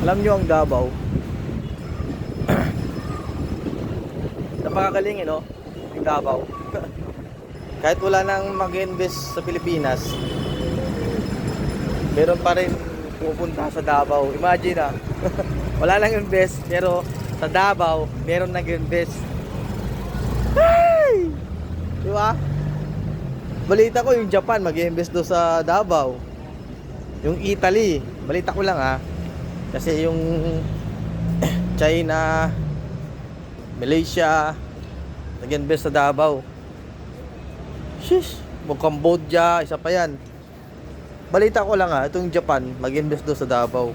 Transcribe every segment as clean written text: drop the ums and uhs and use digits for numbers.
Alam nyo ang Davao, napakagaling no? Yung Davao. Kahit wala nang mag-invest sa Pilipinas, meron pa rin pupunta sa Davao. Imagine wala nang invest, pero sa Davao, meron nag-invest. Hey! Di ba? Balita ko yung Japan mag-invest do sa Davao. Yung Italy, balita ko lang kasi yung China, Malaysia, nag-invest sa Davao. Shish, Cambodia, isa pa yan. Balita ko lang itong Japan mag-invest do sa Davao.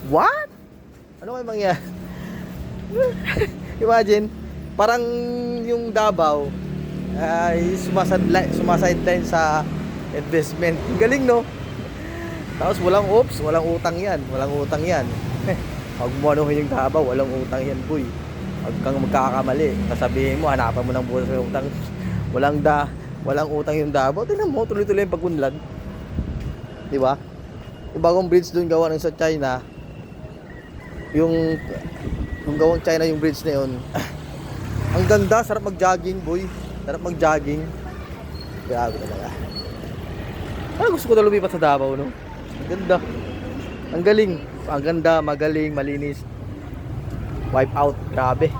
What? Ano kayo mangyari? Imagine, parang yung Davao ay sumasideline sa investment. Galing no? Tapos walang utang yan. Pag mo yung Davao, walang utang yan, boy. Pag kang magkakamali, sasabihin mo, hanapan mo ng buwan sa utang. Walang utang yung Davao. Tingnan mo, tuloy-tuloy yung pag-unlad. Di ba? Yung bagong bridge doon gawa ng sa China, yung gawang China yung bridge na yun. Ang ganda, sarap mag-jogging, boy. Sarap mag-jogging. Grabe talaga. Gusto ko na lumipat sa Davao, no? Ang ganda. Ang galing. Ang ganda, magaling, malinis. Wipe out. Grabe.